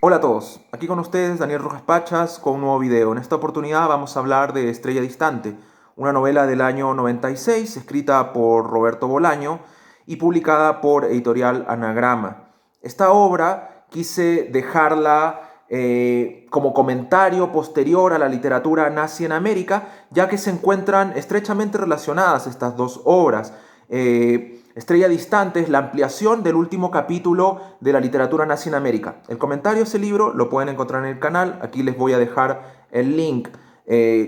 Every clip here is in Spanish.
Hola a todos, aquí con ustedes Daniel Rojas Pachas con un nuevo video. En esta oportunidad vamos a hablar de Estrella Distante, una novela del año 96 escrita por Roberto Bolaño y publicada por Editorial Anagrama. Esta obra quise dejarla como comentario posterior a la literatura nazi en América, ya que se encuentran estrechamente relacionadas estas dos obras. Estrella Distante es la ampliación del último capítulo de la literatura nazi en América. El comentario a ese libro lo pueden encontrar en el canal, aquí les voy a dejar el link.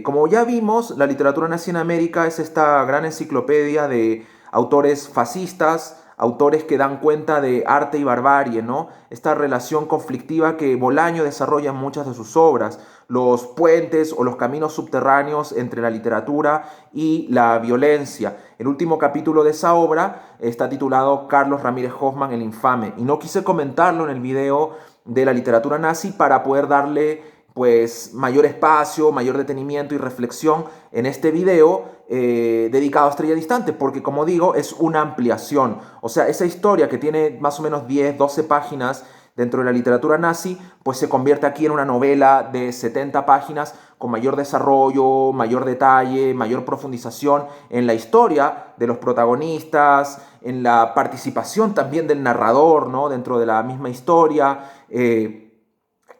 Como ya vimos, la literatura nazi en América es esta gran enciclopedia de autores fascistas, autores que dan cuenta de arte y barbarie, ¿no? Esta relación conflictiva que Bolaño desarrolla en muchas de sus obras, los puentes o los caminos subterráneos entre la literatura y la violencia. El último capítulo de esa obra está titulado Carlos Ramírez Hoffman, el infame, y no quise comentarlo en el video de la literatura nazi para poder darle pues mayor espacio, mayor detenimiento y reflexión en este video dedicado a Estrella Distante, porque como digo, es una ampliación. O sea, esa historia que tiene más o menos 10, 12 páginas dentro de la literatura nazi, pues se convierte aquí en una novela de 70 páginas con mayor desarrollo, mayor detalle, mayor profundización en la historia de los protagonistas, en la participación también del narrador, ¿no? Dentro de la misma historia.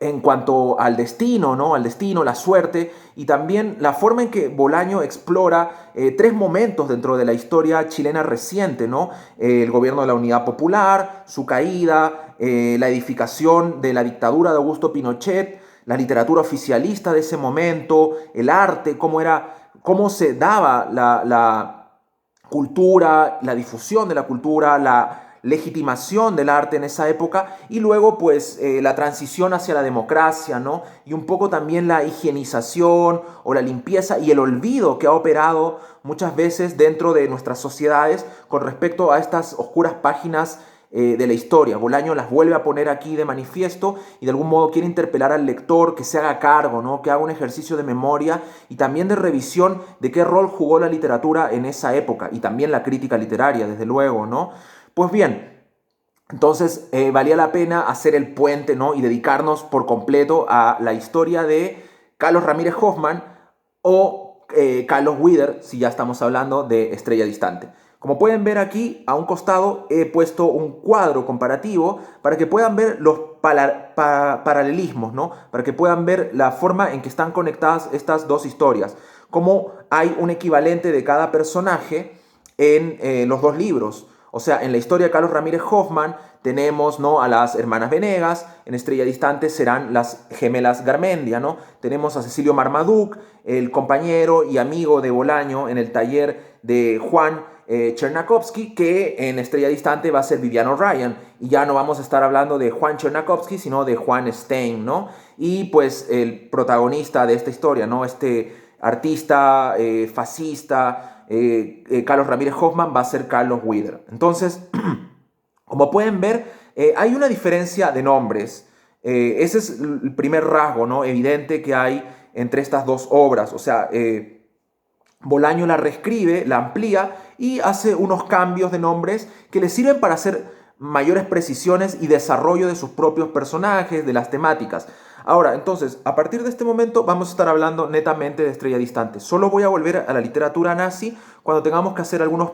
En cuanto al destino, ¿no? Al destino, la suerte y también la forma en que Bolaño explora tres momentos dentro de la historia chilena reciente, ¿no? El gobierno de la Unidad Popular, su caída, la edificación de la dictadura de Augusto Pinochet, la literatura oficialista de ese momento, el arte, cómo se daba la cultura, la difusión de la cultura, la legitimación del arte en esa época y luego pues la transición hacia la democracia, ¿no? Y un poco también la higienización o la limpieza y el olvido que ha operado muchas veces dentro de nuestras sociedades con respecto a estas oscuras páginas de la historia. Bolaño las vuelve a poner aquí de manifiesto y de algún modo quiere interpelar al lector que se haga cargo, ¿no? Que haga un ejercicio de memoria y también de revisión de qué rol jugó la literatura en esa época y también la crítica literaria, desde luego, ¿no? Pues bien, entonces valía la pena hacer el puente, ¿no? Y dedicarnos por completo a la historia de Carlos Ramírez Hoffman o Carlos Wither, si ya estamos hablando de Estrella Distante. Como pueden ver aquí, a un costado he puesto un cuadro comparativo para que puedan ver los paralelismos, ¿no? Para que puedan ver la forma en que están conectadas estas dos historias. Cómo hay un equivalente de cada personaje en los dos libros. O sea, en la historia de Carlos Ramírez Hoffman tenemos, ¿no?, a las hermanas Venegas, en Estrella Distante serán las gemelas Garmendia, ¿no? Tenemos a Cecilio Marmaduke, el compañero y amigo de Bolaño en el taller de Juan Chernakovsky, que en Estrella Distante va a ser Vivian O'Ryan. Y ya no vamos a estar hablando de Juan Chernakovsky, sino de Juan Stein, ¿no? Y pues el protagonista de esta historia, ¿no? Este artista fascista, Carlos Ramírez Hoffman va a ser Carlos Wither. Entonces, como pueden ver, hay una diferencia de nombres. Ese es el primer rasgo, ¿no?, evidente que hay entre estas dos obras. O sea, Bolaño la reescribe, la amplía y hace unos cambios de nombres que le sirven para hacer mayores precisiones y desarrollo de sus propios personajes, de las temáticas. Ahora, entonces, a partir de este momento vamos a estar hablando netamente de Estrella Distante. Solo voy a volver a la literatura nazi cuando tengamos que hacer algunos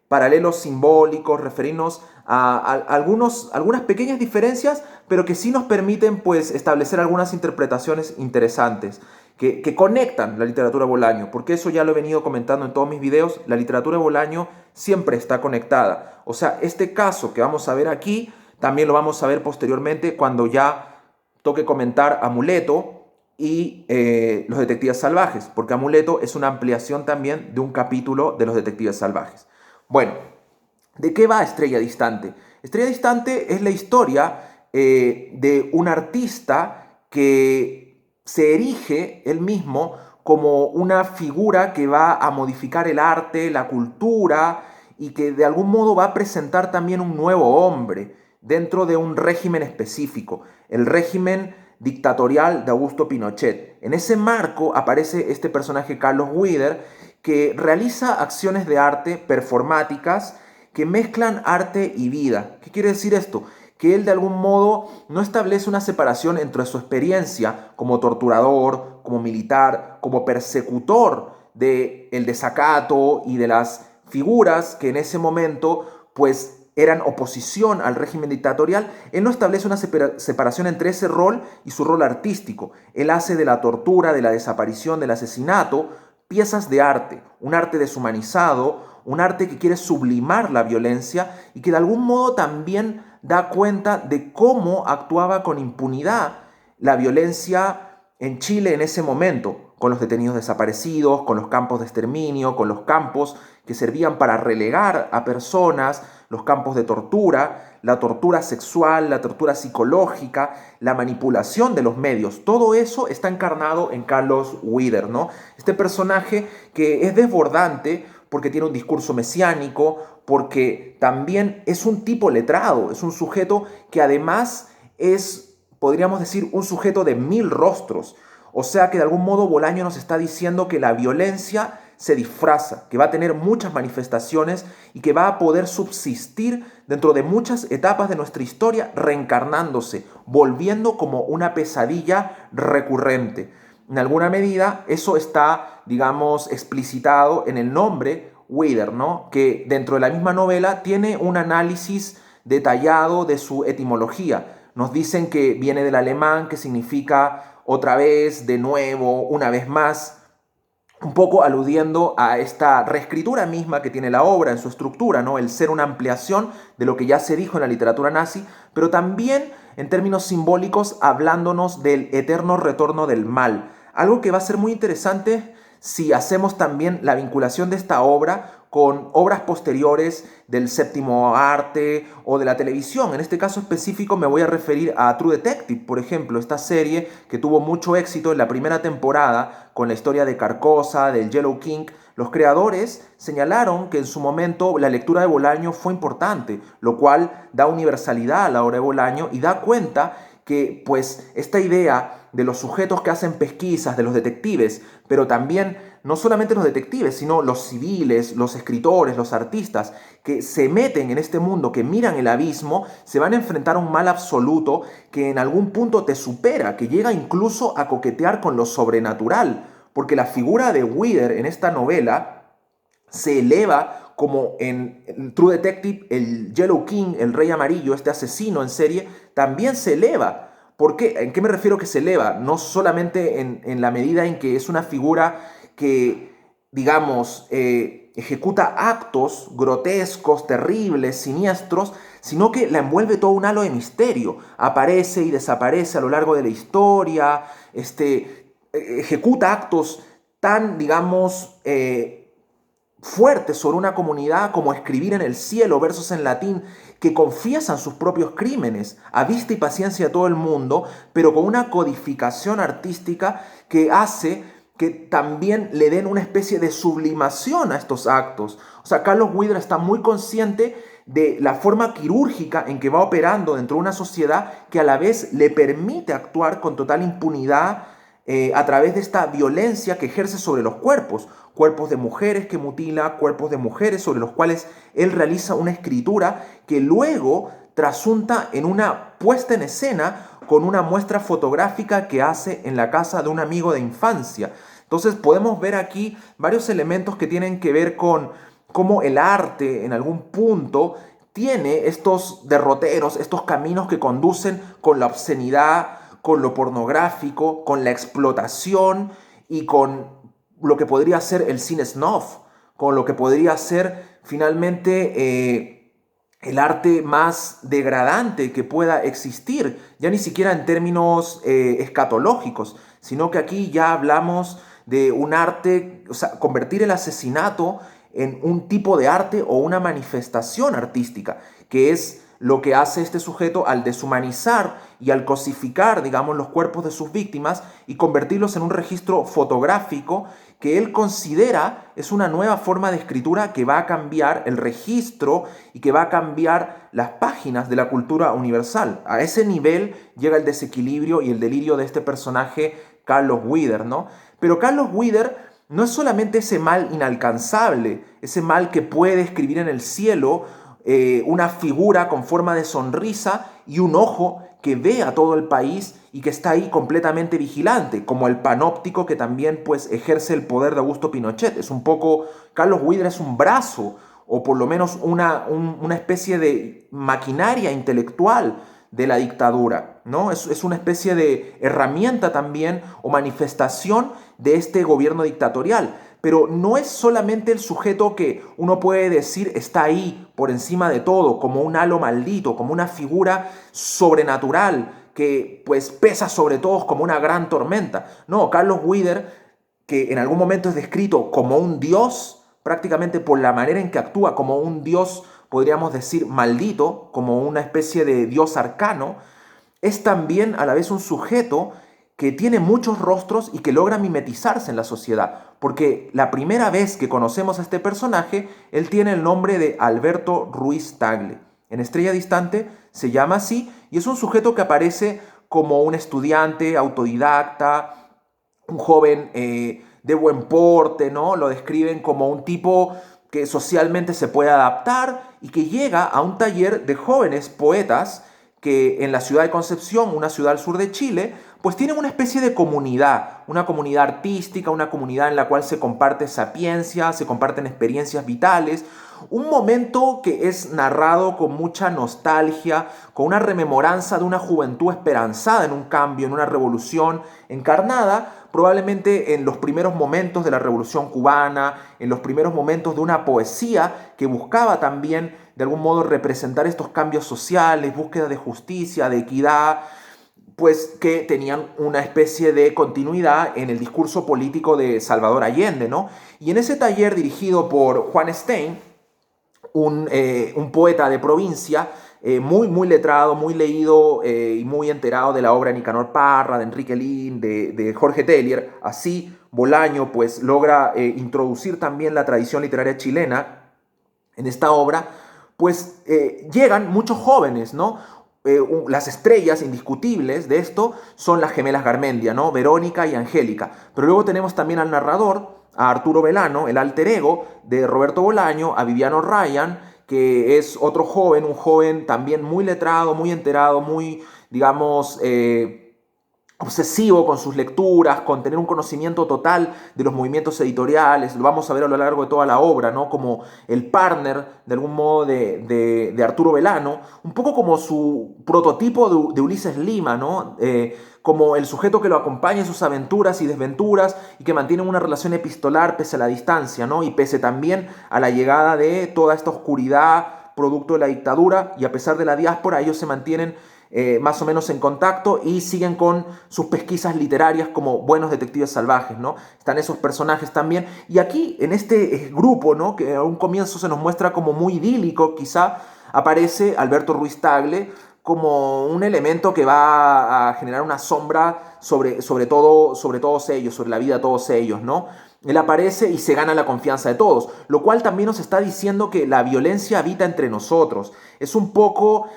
paralelos simbólicos, referirnos a algunas pequeñas diferencias, pero que sí nos permiten pues, establecer algunas interpretaciones interesantes que conectan la literatura Bolaño, porque eso ya lo he venido comentando en todos mis videos, la literatura Bolaño siempre está conectada. O sea, este caso que vamos a ver aquí, también lo vamos a ver posteriormente cuando ya toque comentar Amuleto y Los Detectives Salvajes, porque Amuleto es una ampliación también de un capítulo de Los Detectives Salvajes. Bueno, ¿de qué va Estrella Distante? Estrella Distante es la historia de un artista que se erige él mismo como una figura que va a modificar el arte, la cultura y que de algún modo va a presentar también un nuevo hombre dentro de un régimen específico, el régimen dictatorial de Augusto Pinochet. En ese marco aparece este personaje Carlos Wither que realiza acciones de arte performáticas que mezclan arte y vida. ¿Qué quiere decir esto? que él de algún modo no establece una separación entre su experiencia como torturador, como militar, como persecutor del desacato y de las figuras que en ese momento pues eran oposición al régimen dictatorial. Él no establece una separación entre ese rol y su rol artístico. Él hace de la tortura, de la desaparición, del asesinato, piezas de arte, un arte deshumanizado, un arte que quiere sublimar la violencia y que de algún modo también da cuenta de cómo actuaba con impunidad la violencia en Chile en ese momento, con los detenidos desaparecidos, con los campos de exterminio, con los campos que servían para relegar a personas, los campos de tortura, la tortura sexual, la tortura psicológica, la manipulación de los medios. Todo eso está encarnado en Carlos Wither, ¿no? Este personaje que es desbordante porque tiene un discurso mesiánico, porque también es un tipo letrado, es un sujeto que además es, podríamos decir, un sujeto de 1000 rostros. O sea que de algún modo Bolaño nos está diciendo que la violencia se disfraza, que va a tener muchas manifestaciones y que va a poder subsistir dentro de muchas etapas de nuestra historia, reencarnándose, volviendo como una pesadilla recurrente. En alguna medida eso está, digamos, explicitado en el nombre Wither, ¿no? Que dentro de la misma novela tiene un análisis detallado de su etimología. Nos dicen que viene del alemán, que significa otra vez, de nuevo, una vez más, un poco aludiendo a esta reescritura misma que tiene la obra en su estructura, ¿no? El ser una ampliación de lo que ya se dijo en la literatura nazi, pero también en términos simbólicos hablándonos del eterno retorno del mal. Algo que va a ser muy interesante si hacemos también la vinculación de esta obra con obras posteriores del séptimo arte o de la televisión. En este caso específico me voy a referir a True Detective, por ejemplo, esta serie que tuvo mucho éxito en la primera temporada con la historia de Carcosa, del Yellow King. Los creadores señalaron que en su momento la lectura de Bolaño fue importante, lo cual da universalidad a la obra de Bolaño y da cuenta que pues esta idea de los sujetos que hacen pesquisas, de los detectives, pero también no solamente los detectives, sino los civiles, los escritores, los artistas, que se meten en este mundo, que miran el abismo, se van a enfrentar a un mal absoluto que en algún punto te supera, que llega incluso a coquetear con lo sobrenatural, porque la figura de Wither en esta novela se eleva como en True Detective, el Yellow King, el Rey Amarillo, este asesino en serie, también se eleva. ¿Por qué? ¿En qué me refiero que se eleva? No solamente en la medida en que es una figura que, digamos, ejecuta actos grotescos, terribles, siniestros, sino que la envuelve todo un halo de misterio. Aparece y desaparece a lo largo de la historia, ejecuta actos tan, digamos, fuertes sobre una comunidad como escribir en el cielo versos en latín que confiesan sus propios crímenes a vista y paciencia de todo el mundo, pero con una codificación artística que hace que también le den una especie de sublimación a estos actos. O sea, Carlos Wither está muy consciente de la forma quirúrgica en que va operando dentro de una sociedad que a la vez le permite actuar con total impunidad a través de esta violencia que ejerce sobre los cuerpos. Cuerpos de mujeres que mutila, cuerpos de mujeres sobre los cuales él realiza una escritura que luego trasunta en una puesta en escena con una muestra fotográfica que hace en la casa de un amigo de infancia. Entonces podemos ver aquí varios elementos que tienen que ver con cómo el arte en algún punto tiene estos derroteros, estos caminos que conducen con la obscenidad, con lo pornográfico, con la explotación y con lo que podría ser el cine snuff, con lo que podría ser finalmente el arte más degradante que pueda existir, ya ni siquiera en términos escatológicos, sino que aquí ya hablamos de un arte, o sea, convertir el asesinato en un tipo de arte o una manifestación artística, que es lo que hace este sujeto al deshumanizar y al cosificar, digamos, los cuerpos de sus víctimas y convertirlos en un registro fotográfico que él considera es una nueva forma de escritura que va a cambiar el registro y que va a cambiar las páginas de la cultura universal. A ese nivel llega el desequilibrio y el delirio de este personaje, Carlos Wither, ¿no? Pero Carlos Wither no es solamente ese mal inalcanzable, ese mal que puede escribir en el cielo una figura con forma de sonrisa y un ojo que ve a todo el país y que está ahí completamente vigilante, como el panóptico que también pues ejerce el poder de Augusto Pinochet. Es un poco, Carlos Huidra es un brazo o por lo menos una especie de maquinaria intelectual de la dictadura, ¿no? Es una especie de herramienta también o manifestación de este gobierno dictatorial. Pero no es solamente el sujeto que uno puede decir está ahí por encima de todo, como un halo maldito, como una figura sobrenatural que pues pesa sobre todos como una gran tormenta. No, Carlos Huidra, que en algún momento es descrito como un dios, prácticamente por la manera en que actúa, como un dios, podríamos decir, maldito, como una especie de dios arcano, es también a la vez un sujeto que tiene muchos rostros y que logra mimetizarse en la sociedad. Porque la primera vez que conocemos a este personaje, él tiene el nombre de Alberto Ruiz Tagle. En Estrella Distante se llama así y es un sujeto que aparece como un estudiante autodidacta, un joven de buen porte, ¿no? Lo describen como un tipo que socialmente se puede adaptar y que llega a un taller de jóvenes poetas que en la ciudad de Concepción, una ciudad al sur de Chile, pues tienen una especie de comunidad, una comunidad artística, una comunidad en la cual se comparte sapiencia, se comparten experiencias vitales, un momento que es narrado con mucha nostalgia, con una rememoranza de una juventud esperanzada en un cambio, en una revolución encarnada, probablemente en los primeros momentos de la Revolución Cubana, en los primeros momentos de una poesía que buscaba también de algún modo representar estos cambios sociales, búsqueda de justicia, de equidad, pues que tenían una especie de continuidad en el discurso político de Salvador Allende, ¿no? Y en ese taller dirigido por Juan Stein, un poeta de provincia, muy letrado, muy leído y muy enterado de la obra de Nicanor Parra, de Enrique Lin, de Jorge Teillier. Así, Bolaño pues logra introducir también la tradición literaria chilena en esta obra, pues llegan muchos jóvenes, ¿no? Las estrellas indiscutibles de esto son las gemelas Garmendia, ¿no? Verónica y Angélica. Pero luego tenemos también al narrador, a Arturo Velano, el alter ego de Roberto Bolaño, a Viviano Ryan, que es otro joven, un joven también muy letrado, muy enterado, muy, digamos, obsesivo con sus lecturas, con tener un conocimiento total de los movimientos editoriales, lo vamos a ver a lo largo de toda la obra, ¿no? Como el partner, de algún modo, de Arturo Velano, un poco como su prototipo de Ulises Lima, ¿no? Como el sujeto que lo acompaña en sus aventuras y desventuras y que mantiene una relación epistolar pese a la distancia, ¿no? Y pese también a la llegada de toda esta oscuridad producto de la dictadura y a pesar de la diáspora, ellos se mantienen más o menos en contacto y siguen con sus pesquisas literarias como buenos detectives salvajes, ¿no? Están esos personajes también. Y aquí, en este grupo, ¿no? Que a un comienzo se nos muestra como muy idílico, quizá, aparece Alberto Ruiz Tagle como un elemento que va a generar una sombra sobre todos ellos, sobre la vida de todos ellos, ¿no? Él aparece y se gana la confianza de todos, lo cual también nos está diciendo que la violencia habita entre nosotros. Es un poco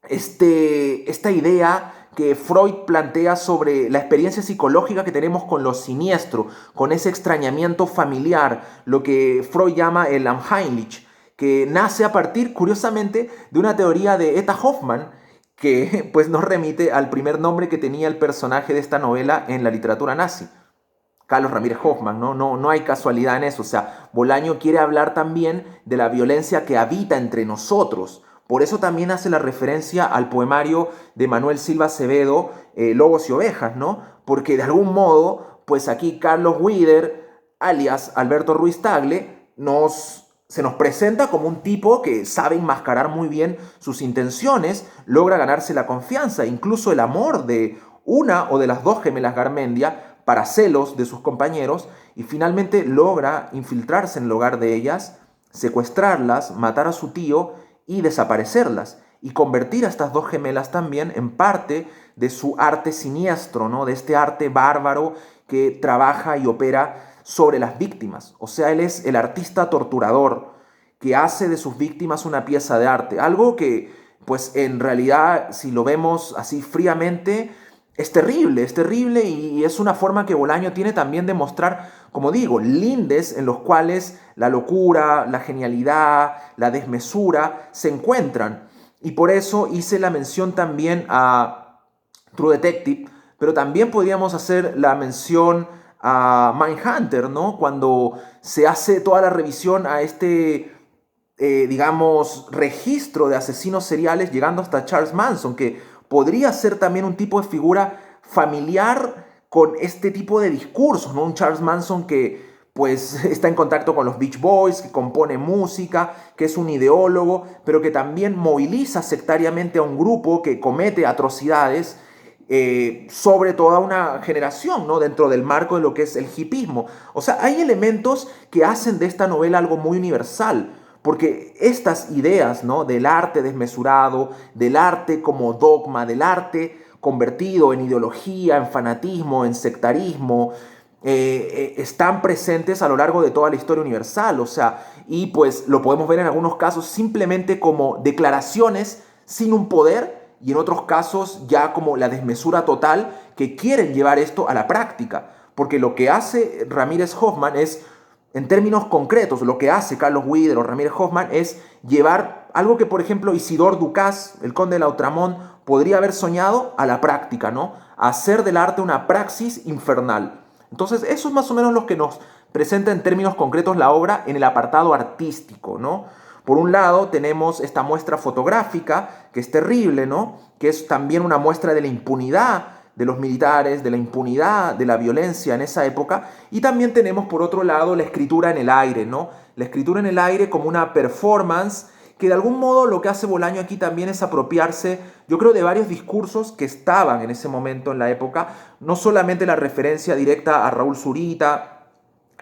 esta idea que Freud plantea sobre la experiencia psicológica que tenemos con lo siniestro, con ese extrañamiento familiar, lo que Freud llama el Unheimlich, que nace a partir, curiosamente, de una teoría de Etta Hoffmann, que pues nos remite al primer nombre que tenía el personaje de esta novela en la literatura nazi. Carlos Ramírez Hoffman, ¿no? No hay casualidad en eso. O sea, Bolaño quiere hablar también de la violencia que habita entre nosotros. Por eso también hace la referencia al poemario de Manuel Silva Acevedo, Lobos y Ovejas, ¿no? Porque de algún modo, pues aquí Carlos Huidra, alias Alberto Ruiz Tagle, se nos presenta como un tipo que sabe enmascarar muy bien sus intenciones, logra ganarse la confianza, incluso el amor de una o de las dos gemelas Garmendia, para celos de sus compañeros, y finalmente logra infiltrarse en el hogar de ellas, secuestrarlas, matar a su tío y desaparecerlas, y convertir a estas dos gemelas también en parte de su arte siniestro, ¿no? De este arte bárbaro que trabaja y opera sobre las víctimas. O sea, él es el artista torturador que hace de sus víctimas una pieza de arte, algo que pues en realidad, si lo vemos así fríamente, es terrible y es una forma que Bolaño tiene también de mostrar, como digo, lindes en los cuales la locura, la genialidad, la desmesura se encuentran. y por eso hice la mención también a True Detective, pero también podríamos hacer la mención a Mindhunter, ¿no? Cuando se hace toda la revisión a este, digamos, registro de asesinos seriales, llegando hasta Charles Manson, que podría ser también un tipo de figura familiar con este tipo de discursos, ¿no? Un Charles Manson que pues está en contacto con los Beach Boys, que compone música, que es un ideólogo, pero que también moviliza sectariamente a un grupo que comete atrocidades sobre toda una generación, ¿no? Dentro del marco de lo que es el hipismo. O sea, hay elementos que hacen de esta novela algo muy universal, porque estas ideas, ¿no? Del arte desmesurado, del arte como dogma, del arte convertido en ideología, en fanatismo, en sectarismo, están presentes a lo largo de toda la historia universal, o sea, y pues lo podemos ver en algunos casos simplemente como declaraciones sin un poder y en otros casos ya como la desmesura total que quieren llevar esto a la práctica, porque lo que hace Ramírez Hoffman es, en términos concretos, lo que hace Carlos Wider o Ramírez Hoffman es llevar algo que, por ejemplo, Isidore Ducas, el conde de Lautramont, podría haber soñado a la práctica, ¿no? Hacer del arte una praxis infernal. Entonces, eso es más o menos lo que nos presenta en términos concretos la obra en el apartado artístico, ¿no? Por un lado, tenemos esta muestra fotográfica, que es terrible, ¿no? Que es también una muestra de la impunidad de los militares, de la impunidad, de la violencia en esa época. Y también tenemos, por otro lado, la escritura en el aire, ¿no? La escritura en el aire como una performance que de algún modo lo que hace Bolaño aquí también es apropiarse, yo creo, de varios discursos que estaban en ese momento en la época, no solamente la referencia directa a Raúl Zurita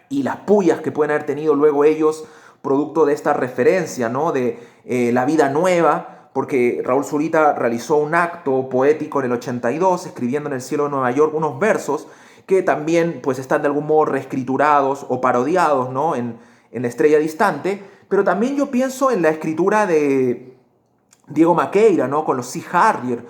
y las pullas que pueden haber tenido luego ellos, producto de esta referencia, ¿no? De la vida nueva, porque Raúl Zurita realizó un acto poético en el 82, escribiendo en el cielo de Nueva York unos versos que también pues están de algún modo reescriturados o parodiados, ¿no? En La estrella distante, pero también yo pienso en la escritura de Diego Maqueira, ¿no? Con los Sea Harrier.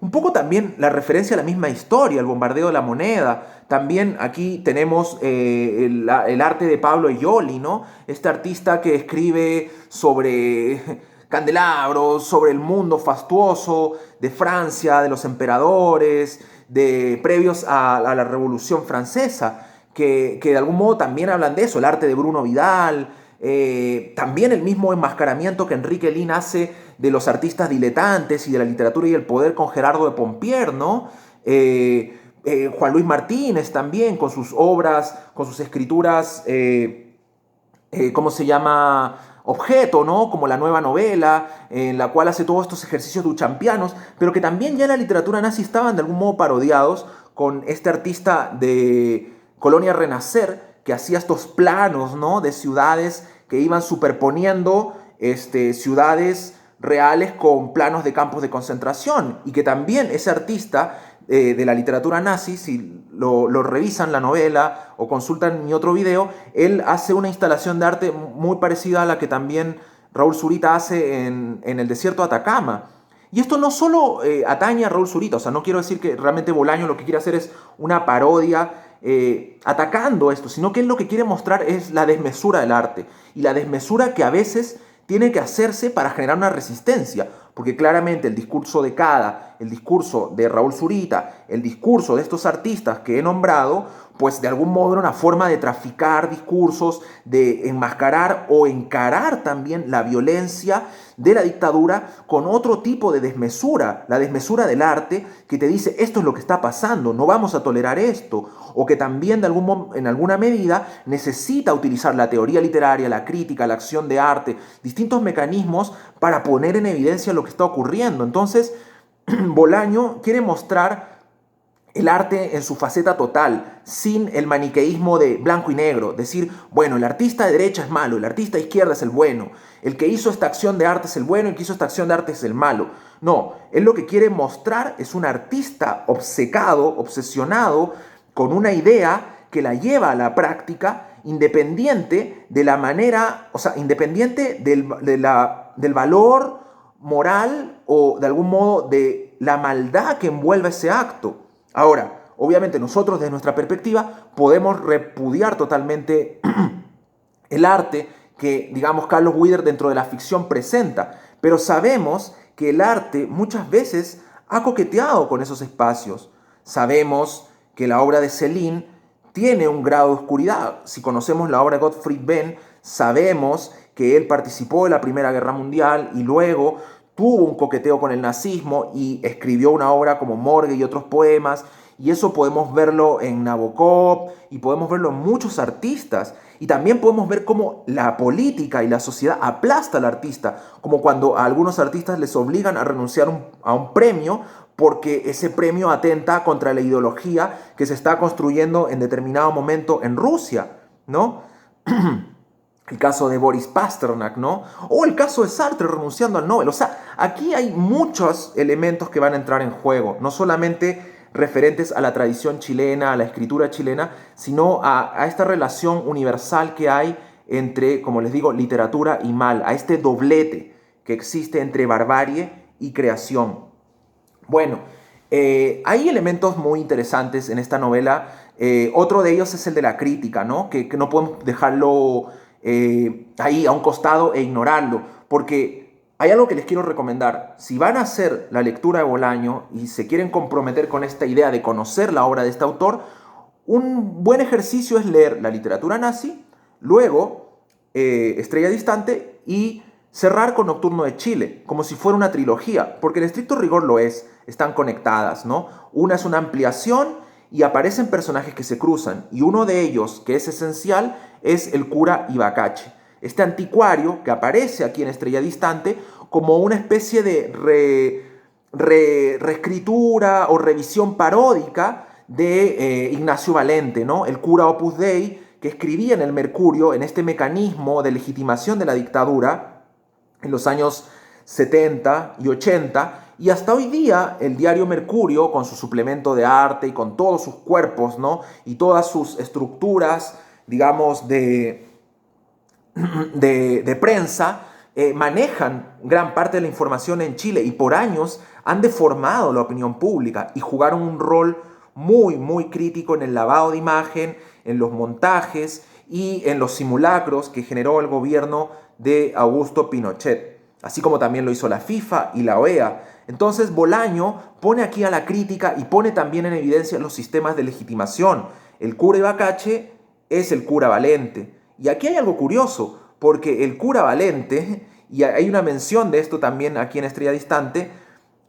Un poco también la referencia a la misma historia, el bombardeo de la moneda. También aquí tenemos el arte de Pablo Eyoli, ¿no? Este artista que escribe sobre candelabros, sobre el mundo fastuoso de Francia, de los emperadores, de previos a la Revolución Francesa, que de algún modo también hablan de eso, el arte de Bruno Vidal, también el mismo enmascaramiento que Enrique Lin hace de los artistas diletantes y de la literatura y el poder con Gerardo de Pompier, ¿no? Juan Luis Martínez también con sus obras, con sus escrituras, ¿cómo se llama? Objeto, ¿no? Como la nueva novela, en la cual hace todos estos ejercicios duchampianos, pero que también ya en la literatura nazi estaban de algún modo parodiados con este artista de Colonia Renacer, que hacía estos planos, ¿no? De ciudades que iban superponiendo ciudades reales con planos de campos de concentración, y que también ese artista de la literatura nazi, si lo revisan la novela o consultan mi otro video, él hace una instalación de arte muy parecida a la que también Raúl Zurita hace en el desierto de Atacama. Y esto no solo atañe a Raúl Zurita, o sea, no quiero decir que realmente Bolaño lo que quiere hacer es una parodia atacando esto, sino que él lo que quiere mostrar es la desmesura del arte y la desmesura que a veces tiene que hacerse para generar una resistencia, porque claramente el discurso de Cada, el discurso de Raúl Zurita, el discurso de estos artistas que he nombrado, pues de algún modo era una forma de traficar discursos, de enmascarar o encarar también la violencia de la dictadura con otro tipo de desmesura, la desmesura del arte que te dice esto es lo que está pasando, no vamos a tolerar esto, o que también en alguna medida necesita utilizar la teoría literaria, la crítica, la acción de arte, distintos mecanismos para poner en evidencia lo que está ocurriendo. Entonces, Bolaño quiere mostrar el arte en su faceta total, sin el maniqueísmo de blanco y negro. Decir, bueno, el artista de derecha es malo, el artista de izquierda es el bueno, el que hizo esta acción de arte es el bueno, el que hizo esta acción de arte es el malo. No, él lo que quiere mostrar es un artista obcecado, obsesionado, con una idea que la lleva a la práctica, independiente de la manera, o sea, independiente del valor moral o de algún modo de la maldad que envuelve ese acto. Ahora, obviamente nosotros desde nuestra perspectiva podemos repudiar totalmente el arte que, digamos, Carlos Wider dentro de la ficción presenta, Pero sabemos que el arte muchas veces ha coqueteado con esos espacios. Sabemos que la obra de Céline tiene un grado de oscuridad. Si conocemos la obra de Gottfried Benn, sabemos que él participó de la Primera Guerra Mundial y luego tuvo un coqueteo con el nazismo y escribió una obra como Morgue y otros poemas. Y eso podemos verlo en Nabokov y podemos verlo en muchos artistas. Y también podemos ver cómo la política y la sociedad aplasta al artista, como cuando a algunos artistas les obligan a renunciar a un premio porque ese premio atenta contra la ideología que se está construyendo en determinado momento en Rusia, ¿no? El caso de Boris Pasternak, ¿no? O el caso de Sartre renunciando al Nobel. O sea, aquí hay muchos elementos que van a entrar en juego, no solamente referentes a la tradición chilena, a la escritura chilena, sino a esta relación universal que hay entre, como les digo, literatura y mal, a este doblete que existe entre barbarie y creación. Bueno, hay elementos muy interesantes en esta novela. Otro de ellos es el de la crítica, ¿no? Que no podemos dejarlo ahí a un costado e ignorarlo, porque hay algo que les quiero recomendar. Si van a hacer la lectura de Bolaño y se quieren comprometer con esta idea de conocer la obra de este autor, un buen ejercicio es leer la literatura nazi, luego Estrella Distante y cerrar con Nocturno de Chile, como si fuera una trilogía, porque en estricto rigor lo es, están conectadas, ¿no? Una es una ampliación y aparecen personajes que se cruzan, y uno de ellos, que es esencial, es el cura Ibacache, este anticuario que aparece aquí en Estrella Distante como una especie de reescritura o revisión paródica de Ignacio Valente, ¿no? El cura Opus Dei, que escribía en el Mercurio, en este mecanismo de legitimación de la dictadura, en los años 70 y 80, y hasta hoy día el diario Mercurio, con su suplemento de arte y con todos sus cuerpos, ¿no? Y todas sus estructuras, digamos, de prensa, manejan gran parte de la información en Chile y por años han deformado la opinión pública y jugaron un rol muy, muy crítico en el lavado de imagen, en los montajes y en los simulacros que generó el gobierno de Augusto Pinochet, así como también lo hizo la FIFA y la OEA. Entonces Bolaño pone aquí a la crítica y pone también en evidencia los sistemas de legitimación. El cura Ibacache es el cura Valente. Y aquí hay algo curioso, porque el cura Valente, y hay una mención de esto también aquí en Estrella Distante,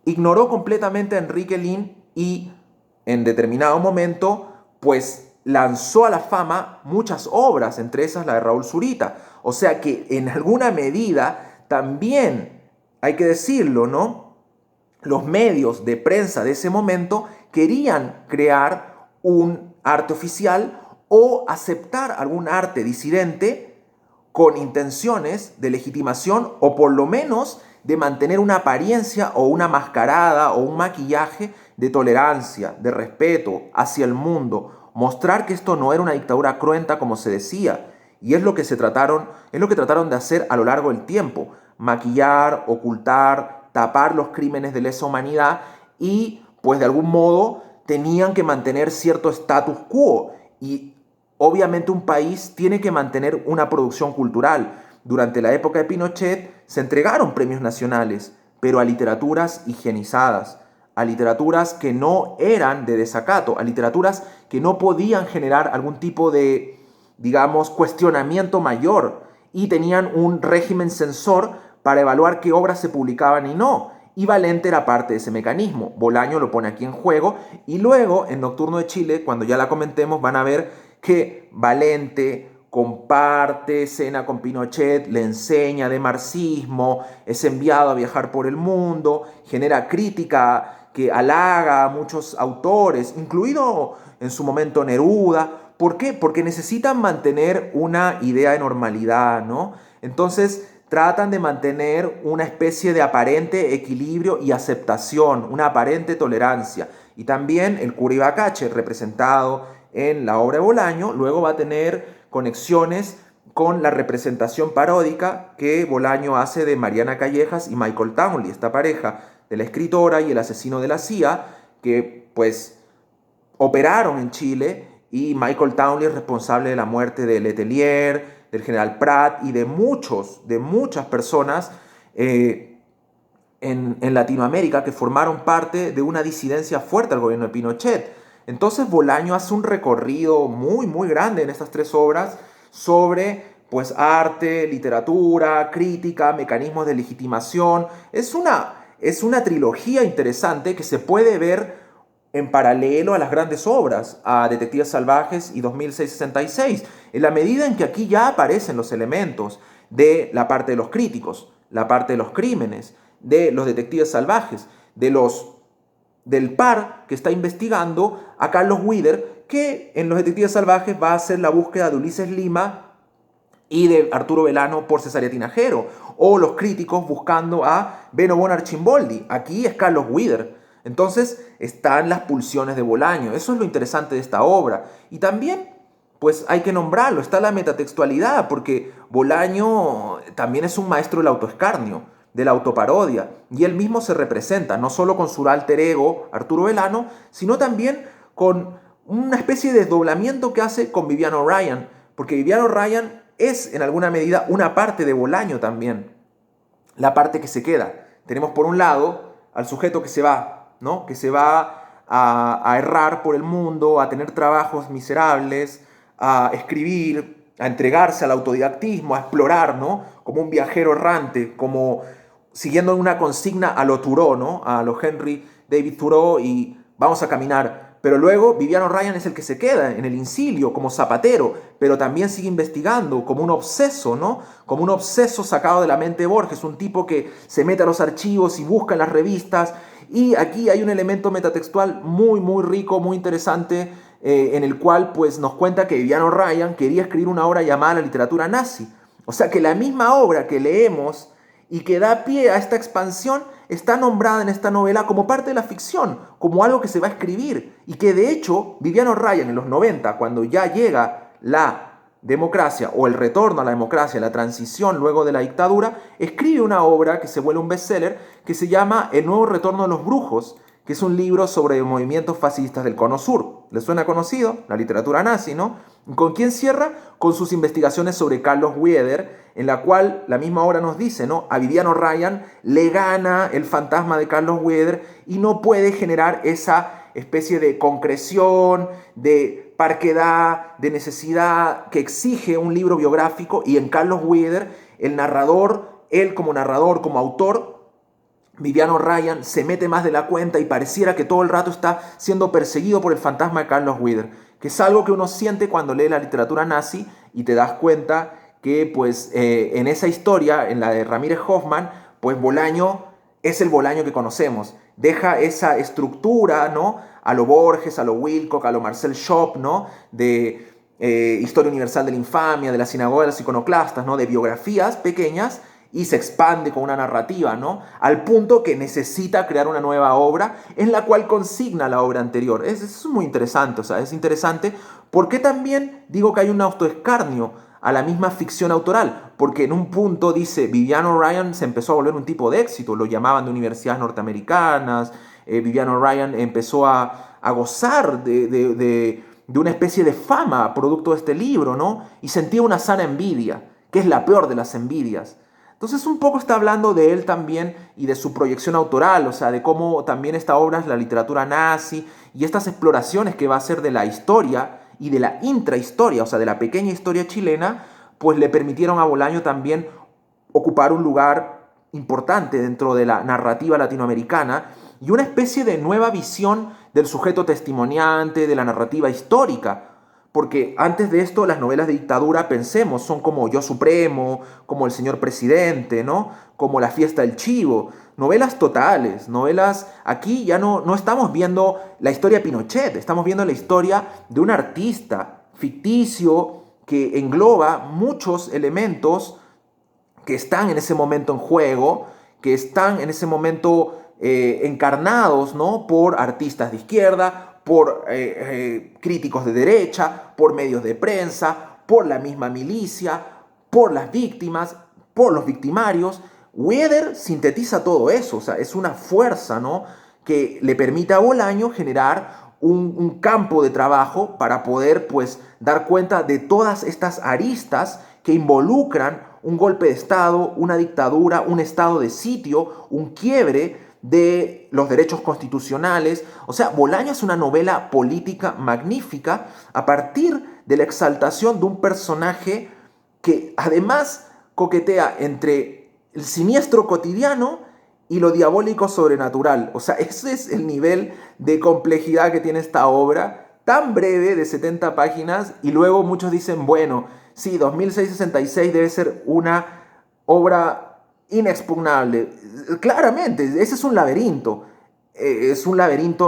ignoró completamente a Enrique Lin y en determinado momento, pues lanzó a la fama muchas obras, entre esas la de Raúl Zurita. O sea que en alguna medida también, hay que decirlo, ¿no? Los medios de prensa de ese momento querían crear un arte oficial o aceptar algún arte disidente con intenciones de legitimación o por lo menos de mantener una apariencia o una mascarada o un maquillaje de tolerancia, de respeto hacia el mundo, mostrar que esto no era una dictadura cruenta como se decía, y es lo que trataron de hacer a lo largo del tiempo, maquillar, ocultar, tapar los crímenes de lesa humanidad y pues de algún modo tenían que mantener cierto status quo y obviamente un país tiene que mantener una producción cultural. Durante la época de Pinochet se entregaron premios nacionales, pero a literaturas higienizadas, a literaturas que no eran de desacato, a literaturas que no podían generar algún tipo de, digamos, cuestionamiento mayor y tenían un régimen censor para evaluar qué obras se publicaban y no. Y Valente era parte de ese mecanismo. Bolaño lo pone aquí en juego y luego en Nocturno de Chile, cuando ya la comentemos, van a ver que Valente comparte cena con Pinochet, le enseña de marxismo, es enviado a viajar por el mundo, genera crítica que halaga a muchos autores, incluido en su momento Neruda. ¿Por qué? Porque necesitan mantener una idea de normalidad, ¿no? Entonces tratan de mantener una especie de aparente equilibrio y aceptación, una aparente tolerancia. Y también el cura Ibacache, representado en la obra de Bolaño, luego va a tener conexiones con la representación paródica que Bolaño hace de Mariana Callejas y Michael Townley, esta pareja de la escritora y el asesino de la CIA, que pues operaron en Chile, y Michael Townley es responsable de la muerte de Letelier, del general Pratt y de muchas personas en Latinoamérica que formaron parte de una disidencia fuerte al gobierno de Pinochet. Entonces Bolaño hace un recorrido muy, muy grande en estas tres obras sobre pues arte, literatura, crítica, mecanismos de legitimación. Es una trilogía interesante que se puede ver en paralelo a las grandes obras, a Detectives Salvajes y 2666, en la medida en que aquí ya aparecen los elementos de la parte de los críticos, la parte de los crímenes, de los detectives salvajes, del par que está investigando a Carlos Wither, que en Los Detectives Salvajes va a hacer la búsqueda de Ulises Lima y de Arturo Velano por Cesárea Tinajero, o los críticos buscando a Beno von Archimboldi. Aquí es Carlos Wither. Entonces están las pulsiones de Bolaño. Eso es lo interesante de esta obra. Y también, pues hay que nombrarlo, está la metatextualidad, porque Bolaño también es un maestro del autoescarnio, de la autoparodia, y él mismo se representa, no solo con su alter ego, Arturo Velano, sino también con una especie de desdoblamiento que hace con Vivian O'Ryan, porque Vivian O'Ryan es en alguna medida una parte de Bolaño también, la parte que se queda. Tenemos por un lado al sujeto que se va, ¿no? Que se va a errar por el mundo, a tener trabajos miserables, a escribir, a entregarse al autodidactismo, a explorar, ¿no? Como un viajero errante, como siguiendo una consigna a lo Thoreau, ¿no? A lo Henry David Thoreau, y vamos a caminar. Pero luego Vivian O'Ryan es el que se queda en el incilio como zapatero, pero también sigue investigando como un obseso, ¿no? Como un obseso sacado de la mente de Borges, un tipo que se mete a los archivos y busca en las revistas. Y aquí hay un elemento metatextual muy, muy rico, muy interesante, en el cual pues nos cuenta que Vivian O'Ryan quería escribir una obra llamada La literatura nazi. O sea que la misma obra que leemos y que da pie a esta expansión está nombrada en esta novela como parte de la ficción, como algo que se va a escribir, y que de hecho Vivian O'Ryan en los 90, cuando ya llega la democracia o el retorno a la democracia, la transición luego de la dictadura, escribe una obra que se vuelve un bestseller que se llama El nuevo retorno de los brujos, que es un libro sobre movimientos fascistas del Cono Sur. ¿Les suena conocido? La literatura nazi, ¿no? ¿Con quién cierra? Con sus investigaciones sobre Carlos Wither, en la cual la misma obra nos dice, ¿no? A Vivian O'Ryan le gana el fantasma de Carlos Wither y no puede generar esa especie de concreción, de parquedad, de necesidad que exige un libro biográfico, y en Carlos Wither, el narrador, él como narrador, como autor, Vivian O'Ryan se mete más de la cuenta y pareciera que todo el rato está siendo perseguido por el fantasma de Carlos Wither, que es algo que uno siente cuando lee la literatura nazi, y te das cuenta que pues en esa historia, en la de Ramírez Hoffman, pues Bolaño es el Bolaño que conocemos. Deja esa estructura, ¿no? A lo Borges, a lo Wilcock, a lo Marcel Schopp, ¿no? De Historia Universal de la Infamia, de la Sinagoga de los Iconoclastas, ¿no? De biografías pequeñas, y se expande con una narrativa, ¿no? Al punto que necesita crear una nueva obra en la cual consigna la obra anterior. Es muy interesante, o sea, es interesante porque también digo que hay un autoescarnio a la misma ficción autoral, porque en un punto dice, Vivian O'Ryan se empezó a volver un tipo de éxito, lo llamaban de universidades norteamericanas, Vivian O'Ryan empezó a gozar de una especie de fama producto de este libro, ¿no? Y sentía una sana envidia, que es la peor de las envidias. Entonces un poco está hablando de él también y de su proyección autoral, o sea, de cómo también esta obra es la literatura nazi y estas exploraciones que va a hacer de la historia y de la intrahistoria, o sea, de la pequeña historia chilena, pues le permitieron a Bolaño también ocupar un lugar importante dentro de la narrativa latinoamericana y una especie de nueva visión del sujeto testimoniante, de la narrativa histórica. Porque antes de esto, las novelas de dictadura, pensemos, son como Yo Supremo, como El Señor Presidente, ¿no? Como La Fiesta del Chivo. Novelas totales, novelas... Aquí ya no estamos viendo la historia de Pinochet, estamos viendo la historia de un artista ficticio que engloba muchos elementos que están en ese momento en juego, que están en ese momento encarnados, ¿no? Por artistas de izquierda, por críticos de derecha, por medios de prensa, por la misma milicia, por las víctimas, por los victimarios. Wither sintetiza todo eso, o sea, es una fuerza, ¿no? Que le permite a Bolaño generar un campo de trabajo para poder, pues, dar cuenta de todas estas aristas que involucran un golpe de Estado, una dictadura, un estado de sitio, un quiebre de los derechos constitucionales. O sea, Bolaño es una novela política magnífica a partir de la exaltación de un personaje que además coquetea entre el siniestro cotidiano y lo diabólico sobrenatural. O sea, ese es el nivel de complejidad que tiene esta obra, tan breve, de 70 páginas, y luego muchos dicen, bueno, sí, 2666 debe ser una obra inexpugnable. Claramente, ese es un laberinto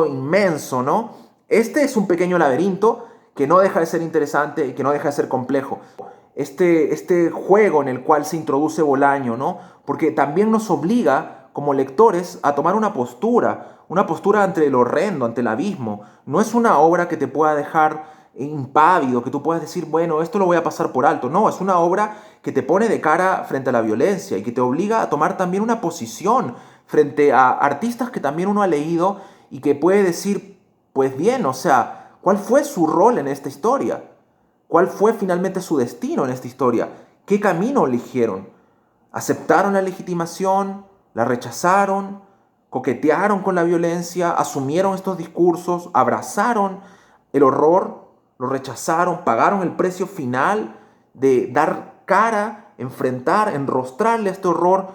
inmenso, ¿no? Este es un pequeño laberinto que no deja de ser interesante y que no deja de ser complejo. Este juego en el cual se introduce Bolaño, ¿no? Porque también nos obliga como lectores a tomar una postura ante el horrendo, ante el abismo. No es una obra que te pueda dejar impávido, que tú puedas decir, bueno, esto lo voy a pasar por alto. No, es una obra que te pone de cara frente a la violencia y que te obliga a tomar también una posición frente a artistas que también uno ha leído y que puede decir, pues bien, o sea, ¿cuál fue su rol en esta historia? ¿Cuál fue finalmente su destino en esta historia? ¿Qué camino eligieron? ¿Aceptaron la legitimación? ¿La rechazaron? ¿Coquetearon con la violencia? ¿Asumieron estos discursos? ¿Abrazaron el horror? ¿Lo rechazaron? ¿Pagaron el precio final de dar cara, enfrentar, enrostrarle a este horror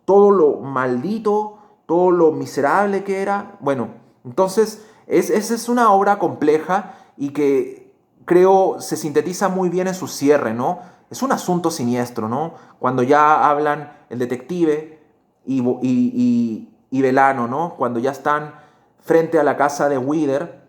todo lo maldito, todo lo miserable que era? Bueno, entonces esa es una obra compleja y que creo se sintetiza muy bien en su cierre, ¿no? Es un asunto siniestro, ¿no? Cuando ya hablan el detective y Belano, ¿no? Cuando ya están frente a la casa de Wither,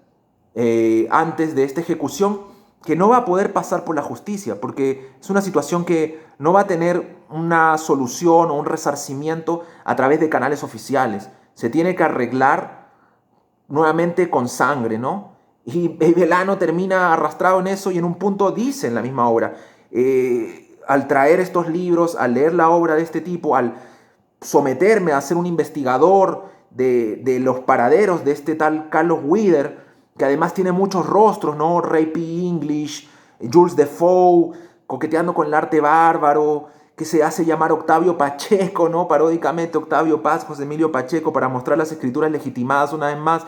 antes de esta ejecución, que no va a poder pasar por la justicia, porque es una situación que no va a tener una solución o un resarcimiento a través de canales oficiales. Se tiene que arreglar nuevamente con sangre, ¿no? Y Belano termina arrastrado en eso y en un punto dice en la misma obra, al traer estos libros, al leer la obra de este tipo, al someterme a ser un investigador de los paraderos de este tal Carlos Wither, que además tiene muchos rostros, ¿no? Ray P. English, Jules Defoe, coqueteando con el arte bárbaro, que se hace llamar Octavio Pacheco, ¿no? Paródicamente Octavio Paz, José Emilio Pacheco, para mostrar las escrituras legitimadas una vez más.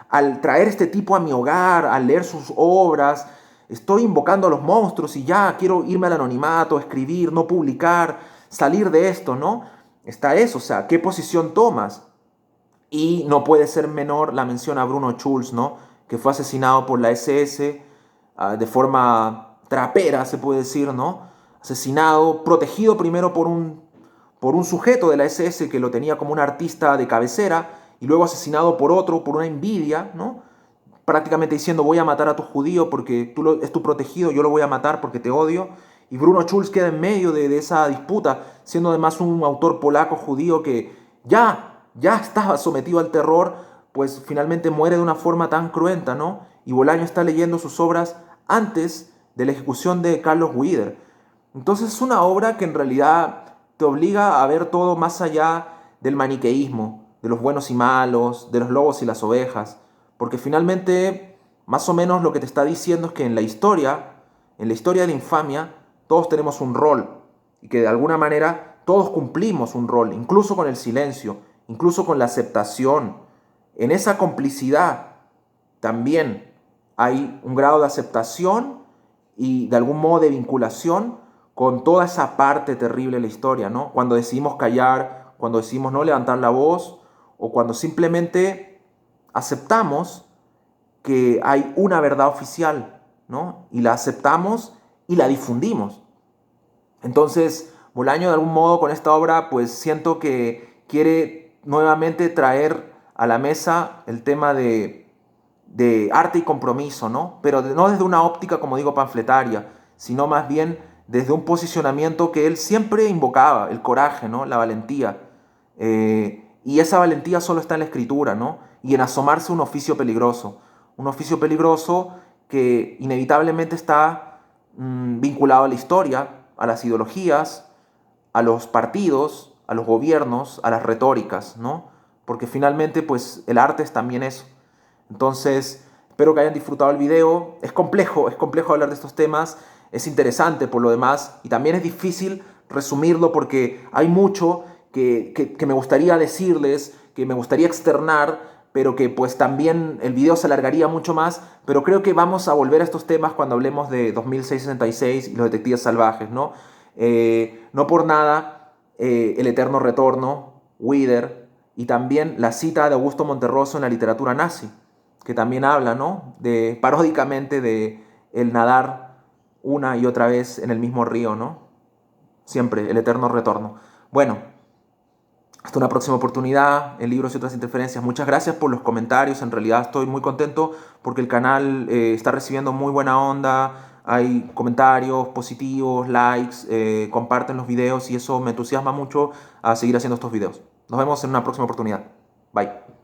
Al traer este tipo a mi hogar, al leer sus obras, estoy invocando a los monstruos y ya quiero irme al anonimato, escribir, no publicar, salir de esto, ¿no? Está eso, o sea, ¿qué posición tomas? Y no puede ser menor la mención a Bruno Schulz, ¿no? Que fue asesinado por la SS de forma trapera, se puede decir, ¿no? Asesinado, protegido primero por un sujeto de la SS que lo tenía como un artista de cabecera y luego asesinado por otro, por una envidia, ¿no? Prácticamente diciendo voy a matar a tu judío porque es tu protegido, yo lo voy a matar porque te odio. Y Bruno Schulz queda en medio de esa disputa, siendo además un autor polaco judío que ya estaba sometido al terror, pues finalmente muere de una forma tan cruenta, ¿no? Y Bolaño está leyendo sus obras antes de la ejecución de Carlos Wither. Entonces es una obra que en realidad te obliga a ver todo más allá del maniqueísmo, de los buenos y malos, de los lobos y las ovejas, porque finalmente más o menos lo que te está diciendo es que en la historia de la infamia, todos tenemos un rol y que de alguna manera todos cumplimos un rol, incluso con el silencio, incluso con la aceptación. En esa complicidad también hay un grado de aceptación y de algún modo de vinculación con toda esa parte terrible de la historia, ¿no? Cuando decidimos callar, cuando decidimos no levantar la voz o cuando simplemente aceptamos que hay una verdad oficial, ¿no? Y la aceptamos y la difundimos. Entonces, Bolaño de algún modo con esta obra pues siento que quiere nuevamente traer a la mesa el tema de arte y compromiso, ¿no? Pero no desde una óptica, como digo, panfletaria, sino más bien desde un posicionamiento que él siempre invocaba, el coraje, ¿no? La valentía. Y esa valentía solo está en la escritura, ¿no? Y en asomarse a un oficio peligroso que inevitablemente está vinculado a la historia, a las ideologías, a los partidos, a los gobiernos, a las retóricas, ¿no? Porque finalmente, pues, el arte es también eso. Entonces, espero que hayan disfrutado el video. Es complejo hablar de estos temas, es interesante por lo demás, y también es difícil resumirlo porque hay mucho que me gustaría decirles, que me gustaría externar, pero que pues también el video se alargaría mucho más, pero creo que vamos a volver a estos temas cuando hablemos de 2666 y los detectives salvajes, ¿no? No por nada, El eterno retorno, Wither, y también la cita de Augusto Monterroso en la literatura nazi, que también habla, ¿no? Paródicamente de el nadar una y otra vez en el mismo río, ¿no? Siempre, el eterno retorno. Bueno, hasta una próxima oportunidad en Libros y otras interferencias. Muchas gracias por los comentarios. En realidad estoy muy contento porque el canal está recibiendo muy buena onda. Hay comentarios positivos, likes, comparten los videos y eso me entusiasma mucho a seguir haciendo estos videos. Nos vemos en una próxima oportunidad. Bye.